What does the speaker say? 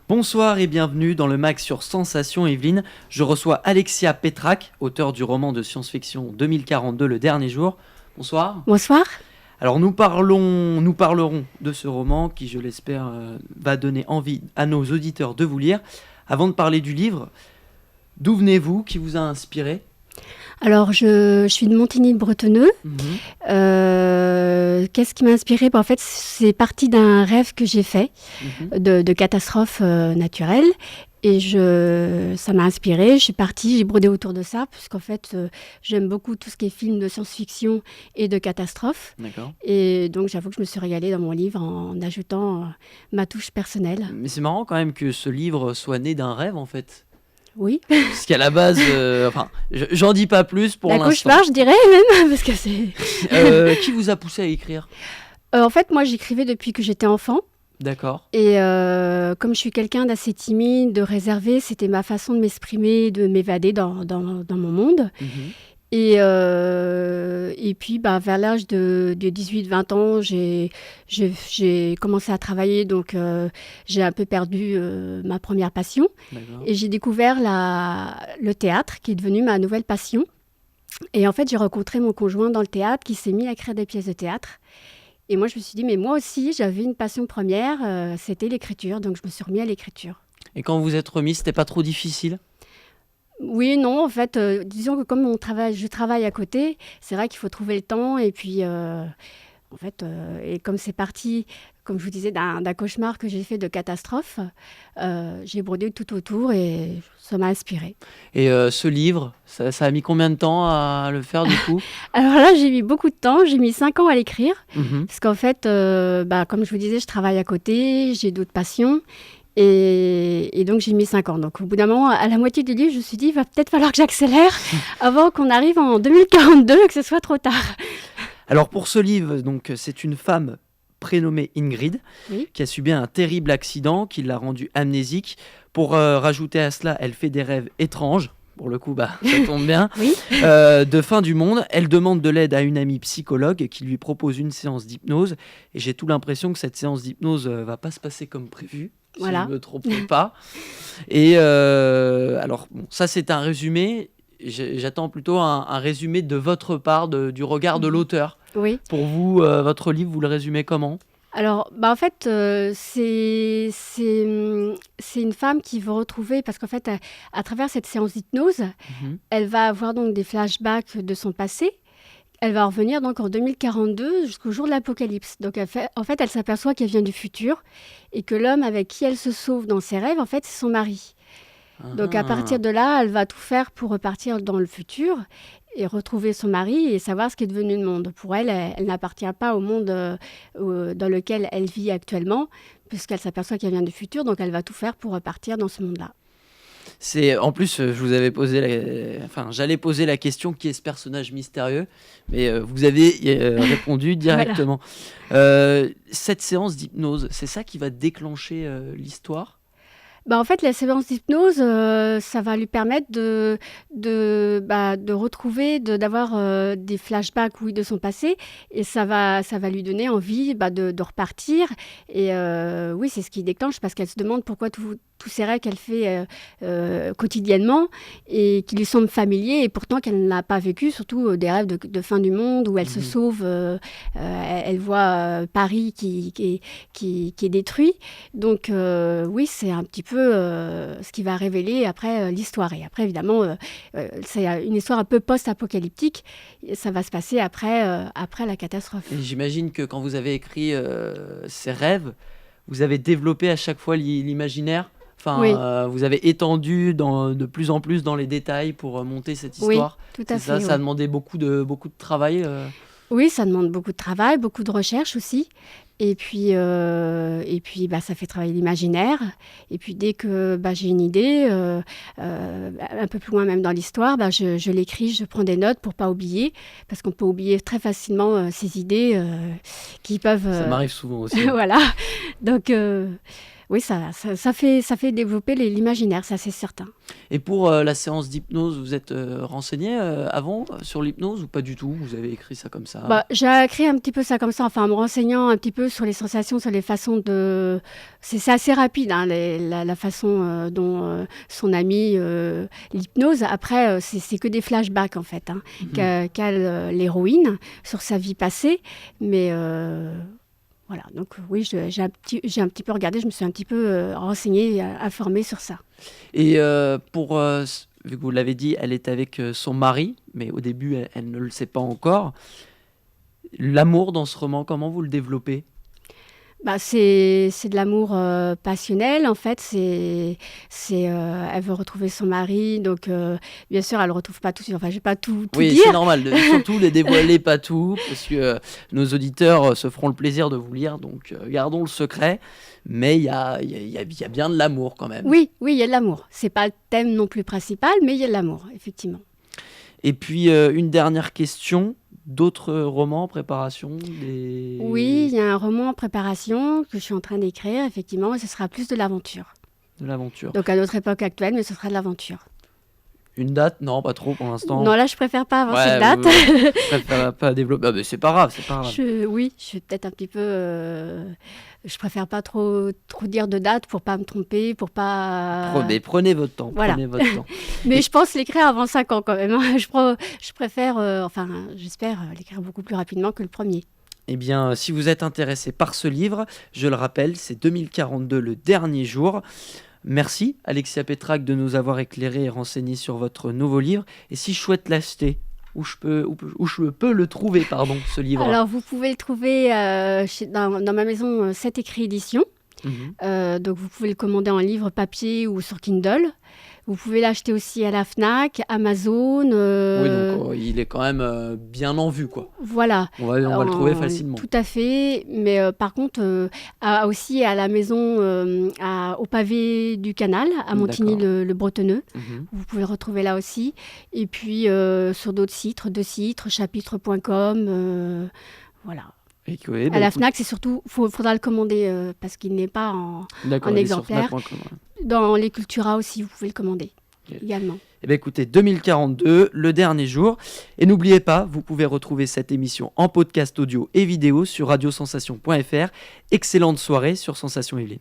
Bonsoir et bienvenue dans le MAG sur Sensation Evelyne. Je reçois Alexia Petrac, auteure du roman de science-fiction 2042, Le Dernier Jour. Bonsoir. Bonsoir. Alors nous parlerons de ce roman qui, je l'espère, va donner envie à nos auditeurs de vous lire. Avant de parler du livre, d'où venez-vous? Qui vous a inspiré? Alors, je suis de Montigny-le-Bretonneux. Qu'est-ce qui m'a inspirée? En fait, c'est parti d'un rêve que j'ai fait de catastrophe naturelle. Et ça m'a inspirée. Je suis partie, j'ai brodé autour de ça, puisqu'en fait, j'aime beaucoup tout ce qui est film de science-fiction et de catastrophe. D'accord. Et donc, j'avoue que je me suis régalée dans mon livre en ajoutant ma touche personnelle. Mais c'est marrant quand même que ce livre soit né d'un rêve en fait. Oui. Parce qu'à la base, j'en dis pas plus pour l'instant. La cauchemar, je dirais même, parce que c'est... Qui vous a poussé à écrire? En fait, moi, j'écrivais depuis que j'étais enfant. D'accord. Et comme je suis quelqu'un d'assez timide, de réservé, c'était ma façon de m'exprimer, de m'évader dans mon monde. Et puis, vers l'âge de 18-20 ans, j'ai commencé à travailler, donc j'ai un peu perdu ma première passion. D'accord. Et j'ai découvert le théâtre, qui est devenu ma nouvelle passion. Et en fait, j'ai rencontré mon conjoint dans le théâtre, qui s'est mis à écrire des pièces de théâtre. Et moi, je me suis dit, mais moi aussi, j'avais une passion première, c'était l'écriture, donc je me suis remis à l'écriture. Et quand vous êtes remis, c'était pas trop difficile? Oui et non, en fait, disons que comme je travaille à côté, c'est vrai qu'il faut trouver le temps. Et puis, en fait, et comme c'est parti, comme je vous disais, d'un cauchemar que j'ai fait de catastrophe, j'ai brodé tout autour et ça m'a inspirée. Et ce livre, ça a mis combien de temps à le faire du coup? Alors là, j'ai mis beaucoup de temps, j'ai mis 5 ans à l'écrire, parce qu'en fait, comme je vous disais, je travaille à côté, j'ai d'autres passions. Et donc j'ai mis 5 ans. Donc au bout d'un moment, à la moitié du livre, je me suis dit, il va peut-être falloir que j'accélère avant qu'on arrive en 2042 et que ce soit trop tard. Alors pour ce livre, donc, c'est une femme prénommée Ingrid qui a subi un terrible accident qui l'a rendue amnésique. Pour rajouter à cela, elle fait des rêves étranges. Pour le coup, ça tombe bien. De fin du monde, elle demande de l'aide à une amie psychologue qui lui propose une séance d'hypnose. Et j'ai tout l'impression que cette séance d'hypnose va pas se passer comme prévu. Si je ne me trompe pas. Et alors, ça c'est un résumé. J'attends plutôt un résumé de votre part, du regard de l'auteur. Oui. Pour vous, votre livre, vous le résumez comment? Alors, en fait, c'est une femme qui veut retrouver, parce qu'en fait, à travers cette séance d'hypnose, elle va avoir donc des flashbacks de son passé. Elle va revenir donc en 2042 jusqu'au jour de l'apocalypse. Donc en fait, elle s'aperçoit qu'elle vient du futur et que l'homme avec qui elle se sauve dans ses rêves, en fait, c'est son mari. Donc à partir de là, elle va tout faire pour repartir dans le futur et retrouver son mari et savoir ce qui est devenu le monde. Pour elle, elle n'appartient pas au monde dans lequel elle vit actuellement, puisqu'elle s'aperçoit qu'elle vient du futur, donc elle va tout faire pour repartir dans ce monde-là. En plus, je vous avais j'allais poser la question, qui est ce personnage mystérieux, mais vous avez répondu directement. Voilà. Cette séance d'hypnose, c'est ça qui va déclencher l'histoire? En fait, la séance d'hypnose, ça va lui permettre de retrouver, d'avoir des flashbacks de son passé, et ça va lui donner envie de repartir. Et oui, c'est ce qui déclenche, parce qu'elle se demande pourquoi tous ces rêves qu'elle fait quotidiennement et qui lui semblent familiers, et pourtant qu'elle n'a pas vécu, surtout des rêves de fin du monde où elle se sauve, elle voit Paris qui est détruit. Donc oui, c'est un petit peu ce qui va révéler après l'histoire. Et après, évidemment, c'est une histoire un peu post-apocalyptique. Ça va se passer après la catastrophe. Et j'imagine que quand vous avez écrit ces rêves, vous avez développé à chaque fois l'imaginaire. Oui. Vous avez étendu de plus en plus dans les détails pour monter cette histoire. Oui, tout à fait. Ça a demandé beaucoup de travail. Oui, ça demande beaucoup de travail, beaucoup de recherche aussi. Et puis, ça fait travailler l'imaginaire. Et puis, dès que j'ai une idée, un peu plus loin même dans l'histoire, je l'écris, je prends des notes pour ne pas oublier. Parce qu'on peut oublier très facilement ces idées qui peuvent... Ça m'arrive souvent aussi. Voilà. Donc... Oui, ça fait développer l'imaginaire, ça c'est certain. Et pour la séance d'hypnose, vous êtes renseigné avant sur l'hypnose ou pas du tout? Vous avez écrit ça comme ça? J'ai écrit un petit peu ça comme ça, enfin en me renseignant un petit peu sur les sensations, sur les façons de... C'est assez rapide, hein, la façon dont son ami l'hypnose. Après, c'est que des flashbacks en fait, hein, qu'a l'héroïne sur sa vie passée. Mais voilà, donc oui, j'ai un petit peu regardé, je me suis un petit peu renseignée, informée sur ça. Et vu que vous l'avez dit, elle est avec son mari, mais au début, elle ne le sait pas encore. L'amour dans ce roman, comment vous le développez? C'est de l'amour passionnel, en fait. Elle veut retrouver son mari, donc bien sûr, elle ne le retrouve pas tout de suite. Enfin, je ne vais pas tout dire. Oui, c'est normal. Surtout, ne dévoilez pas tout, parce que nos auditeurs se feront le plaisir de vous lire, donc gardons le secret. Mais il y a bien de l'amour quand même. Oui, il y a de l'amour. Ce n'est pas le thème non plus principal, mais il y a de l'amour, effectivement. Et puis, une dernière question. D'autres romans en préparation? Oui, il y a un roman en préparation que je suis en train d'écrire, effectivement, et ce sera plus de l'aventure. De l'aventure. Donc à notre époque actuelle, mais ce sera de l'aventure. Une date? Non, pas trop pour l'instant. Non, là, je préfère pas avoir cette date. Je préfère pas développer. Mais c'est pas grave, Oui, je suis peut-être un petit peu... je préfère pas trop dire de date pour pas me tromper, pour pas... Prenez votre temps. Voilà. Prenez votre temps. Mais je pense l'écrire avant 5 ans quand même. Je préfère, j'espère l'écrire beaucoup plus rapidement que le premier. Eh bien, si vous êtes intéressé par ce livre, je le rappelle, c'est 2042, le dernier jour. Merci Alexia Petrac de nous avoir éclairé et renseigné sur votre nouveau livre. Et si je souhaite l'acheter, où je peux le trouver, ce livre? Alors, vous pouvez le trouver dans ma maison 7 écrits éditions. Donc, vous pouvez le commander en livre papier ou sur Kindle. Vous pouvez l'acheter aussi à la Fnac, Amazon. Oui, donc il est quand même bien en vue, quoi. Voilà. On va le trouver facilement. Tout à fait. Mais par contre, aussi à la maison, au pavé du canal, à Montigny-le Bretonneux. Vous pouvez le retrouver là aussi. Et puis sur d'autres sites, chapitre.com. Voilà. À la Fnac, c'est surtout, faudra le commander parce qu'il n'est pas en exemplaire. Dans les Cultura aussi, vous pouvez le commander également. Eh bien, écoutez, 2042, le dernier jour. Et n'oubliez pas, vous pouvez retrouver cette émission en podcast audio et vidéo sur radiosensation.fr. Excellente soirée sur Sensation Yvelines.